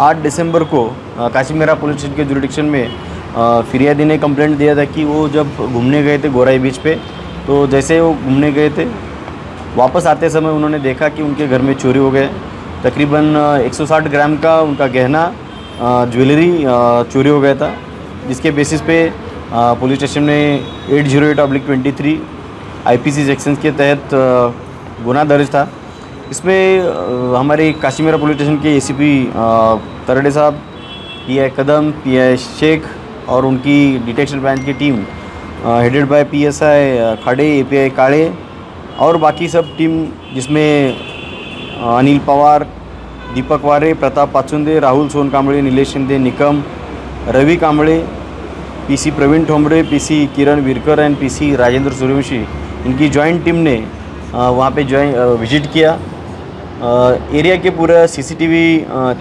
8 दिसंबर को काशीमेरा police station के jurisdiction में फिरियादी ने कंप्लेंट दिया था कि वो जब घूमने गए थे गोराई बीच पे, तो जैसे वो घूमने गए थे वापस आते समय उन्होंने देखा कि उनके घर में चोरी हो गए। तकरीबन 160 ग्राम का उनका गहना ज्वेलरी चोरी हो गया था, जिसके बेसिस पे पुलिस स्टेशन में 808/23 आईपीसी सेक्शंस के तहत गुना दर्ज था। इसमें हमारे काशीमेरा पुलिस स्टेशन के एसीपी तरड़े साहब, पीआई कदम, पीआई शेख और उनकी डिटेक्शन ब्रांच की team headed by PSI Khade, API काले और बाकी सब टीम, जिसमें Anil Pawar, Deepak Ware, Pratap Pachunde, Rahul Sonkamble, Nilesh Shinde, Nikam, Ravi Kamble, PC Pravin Thombare, PC Kiran Virkar and PC Rajendra Suryawanshi, इनकी जॉइंट टीम ने वहाँ पे विजिट किया। एरिया के पूरा सीसीटीवी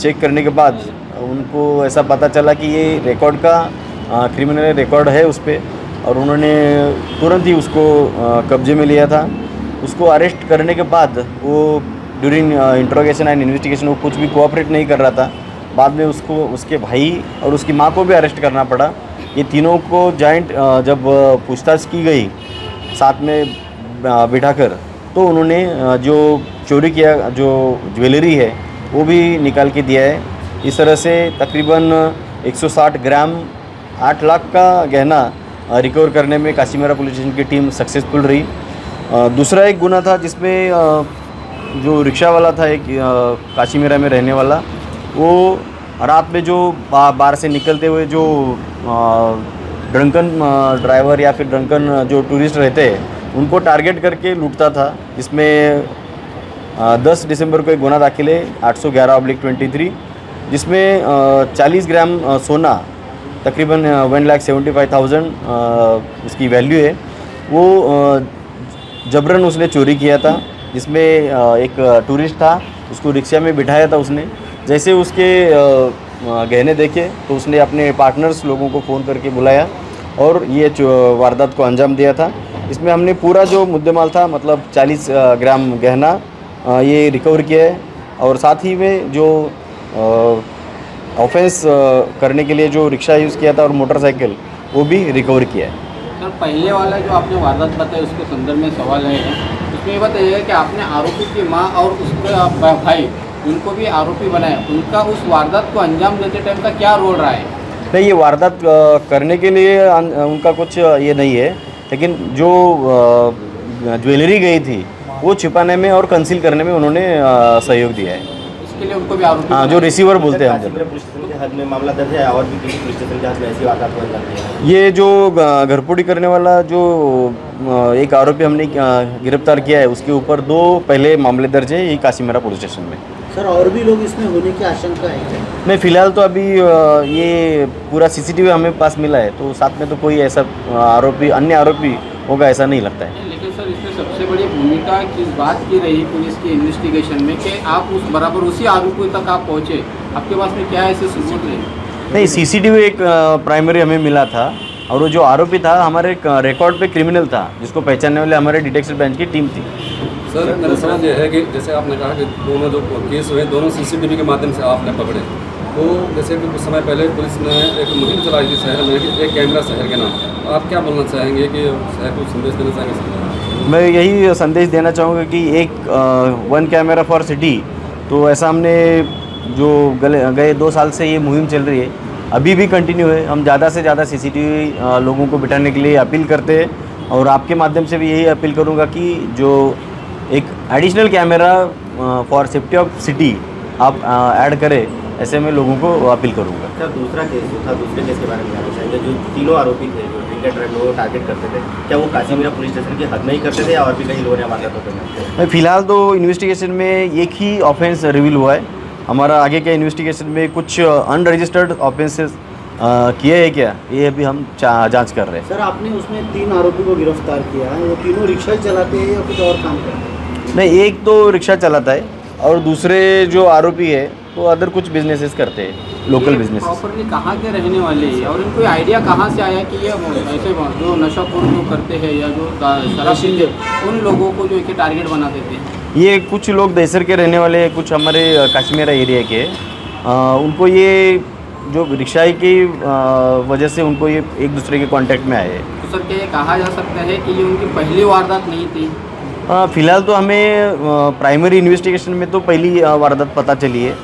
चेक करने के बाद उनको ऐसा पता चला कि ये रिकॉर्ड का क्रिमिनल रिकॉर्ड है उस पर, और उन्होंने तुरंत ही उसको कब्जे में लिया था। उसको अरेस्ट करने के बाद वो ड्यूरिंग इंट्रोगेशन एंड इन्वेस्टिगेशन वो कुछ भी कोऑपरेट नहीं कर रहा था। बाद में उसको उसके भाई और उसकी माँ को भी अरेस्ट करना पड़ा। ये तीनों को जॉइंट जब पूछताछ की गई साथ में बिठाकर, तो उन्होंने जो चोरी किया, जो ज्वेलरी है वो भी निकाल के दिया है। इस तरह से तकरीबन 160 ग्राम 8 लाख का गहना रिकवर करने में काशीमेरा पुलिस स्टेशन की टीम सक्सेसफुल रही। दूसरा एक गुना था जिसमें जो रिक्शा वाला था, एक काशीमेरा में रहने वाला, वो रात में जो बार से निकलते हुए जो ड्रंकन ड्राइवर या फिर ड्रंकन जो टूरिस्ट रहते हैं उनको टारगेट करके लूटता था। जिसमें 10 दिसंबर को एक गुना दाखिल है 811/23, जिसमें 40 ग्राम सोना तकरीबन 1,75,000 उसकी वैल्यू है, वो जबरन उसने चोरी किया था। जिसमें एक टूरिस्ट था, उसको रिक्शा में बिठाया था उसने। जैसे उसके गहने देखे तो उसने अपने पार्टनर्स लोगों को फ़ोन करके बुलाया और ये वारदात को अंजाम दिया था। इसमें हमने पूरा जो मुद्देमाल था, मतलब 40 ग्राम गहना ये रिकवर किया है, और साथ ही में जो ऑफेंस करने के लिए जो रिक्शा यूज़ किया था और मोटरसाइकिल, वो भी रिकवर किया है। सर, पहले वाला जो आपने वारदात बताया उसके संदर्भ में सवाल है, उसमें ये बताइएगा कि आपने आरोपी की माँ और उसके भाई, उनको भी आरोपी बनाया, उनका उस वारदात को अंजाम देते टाइम का क्या रोल रहा है? नहीं, ये वारदात करने के लिए उनका कुछ ये नहीं है, लेकिन जो ज्वेलरी गई थी वो छिपाने में और कंसील करने में उन्होंने सहयोग दिया है। इसके लिए उनको भी आरोपी, हाँ, जो रिसीवर बोलते हैं हम जब। पुलिस स्टेशन के हद में मामला दर्ज है और भी किसी पुलिस स्टेशन के हद में ऐसी वारदात हो जाती है? ये जो घरपोड़ी करने वाला जो एक आरोपी हमने गिरफ्तार किया है, उसके ऊपर 2 पहले मामले दर्ज है यही काशीमेरा पुलिस स्टेशन में। सर, और भी लोग इसमें होने की आशंका है क्या? नहीं, फिलहाल तो अभी ये पूरा सीसीटीवी हमें पास मिला है, तो साथ में तो कोई ऐसा अन्य आरोपी होगा ऐसा नहीं लगता है। लेकिन सर, इसमें सबसे बड़ी भूमिका किस बात की रही पुलिस की इन्वेस्टिगेशन में कि आप उस बराबर उसी आरोपी तक आप पहुँचे? आपके पास में क्या ऐसे सबूत है? नहीं, सीसीटीवी एक प्राइमरी हमें मिला था, और वो जो आरोपी था हमारे रिकॉर्ड पे क्रिमिनल था, जिसको पहचानने वाले हमारे डिटेक्शन ब्रांच की टीम थी। सर, मेरा सवाल ये है कि जैसे आपने कहा कि दोनों जो केस हुए दोनों सीसीटीवी के माध्यम से आपने पकड़े, तो जैसे कि कुछ समय पहले पुलिस ने एक मुहिम चलाई थी शहर में कि एक कैमरा शहर के नाम, आप क्या बोलना चाहेंगे कि शहर को संदेश देना चाहेंगे? मैं यही संदेश देना चाहूँगा कि एक 1 कैमरा फॉर सिटी, तो ऐसा हमने जो गए 2 साल से ये मुहिम चल रही है, अभी भी कंटिन्यू है। हम ज़्यादा से ज़्यादा सीसीटीवी लोगों को बिठाने के लिए अपील करते हैं, और आपके माध्यम से भी यही अपील करूँगा कि जो एक additional camera for safety of city आप ऐड करें, ऐसे में लोगों को अपील करूँगा। सर, दूसरा केस जो था, दूसरे केस के बारे में जानना चाहेंगे। जो तीनों आरोपी थे जो ड्रिंक एंड ड्राइव लोगों को टारगेट करते थे, क्या वो काशीमेरा पुलिस स्टेशन के हद में ही करते थे या और भी कहीं लोगों ने वारदात करते थे? फिलहाल तो इन्वेस्टिगेशन में एक ही ऑफेंस रिवील हुआ है। हमारा आगे के इन्वेस्टिगेशन में कुछ अनरजिस्टर्ड ऑफेंसेस किए हैं क्या, ये अभी हम जांच कर रहे हैं। सर, आपने उसमें 3 आरोपी को गिरफ्तार किया है, वो तीनों रिक्शा चलाते हैं या कुछ और काम करते हैं? नहीं, एक तो रिक्शा चलाता है और दूसरे जो आरोपी है वो अदर कुछ बिजनेसेस करते हैं, लोकल बिजनेस। प्रॉपरली कहाँ के रहने वाले हैं और इनको आइडिया कहाँ से आया कि ये ऐसे जो नशाखोर जो करते हैं या जो शराब पीते उन लोगों को जो टारगेट बना देते हैं? ये कुछ लोग देसर के रहने वाले हैं, कुछ हमारे काश्मीरा एरिया के, उनको ये जो रिक्शाई की वजह से उनको ये एक दूसरे के कांटेक्ट में आए हैं। तो सर क्या ये कहा जा सकता है कि ये उनकी पहली वारदात नहीं थी? फिलहाल तो हमें प्राइमरी इन्वेस्टिगेशन में तो पहली वारदात पता चली है।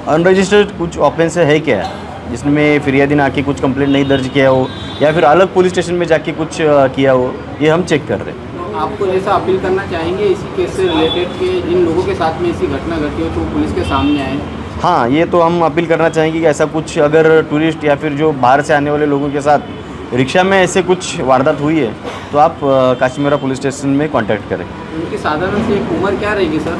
अनरजिस्टर्ड कुछ ऑफेंस है क्या, जिसमें फिरियादी ने आके कुछ कंप्लेंट नहीं दर्ज किया हो या फिर अलग पुलिस स्टेशन में जाके कुछ किया हो, ये हम चेक कर रहे हैं। तो आपको जैसा अपील करना चाहेंगे इसी केस से रिलेटेड कि जिन लोगों के साथ में ऐसी घटना घटी हो तो वो पुलिस के सामने आए? हाँ, ये तो हम अपील करना चाहेंगे कि ऐसा कुछ अगर टूरिस्ट या फिर जो बाहर से आने वाले लोगों के साथ रिक्शा में ऐसे कुछ वारदात हुई है तो आप काशीमेरा पुलिस स्टेशन में कांटेक्ट करें। उनकी साधारण सी एक उम्र क्या रहेगी सर?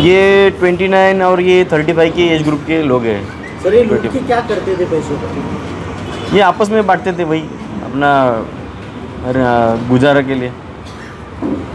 ये 29 और ये 35 के एज ग्रुप के लोग हैं। सर ये लड़के क्या करते थे पैसों का? ये आपस में बांटते थे वही अपना गुजारा के लिए।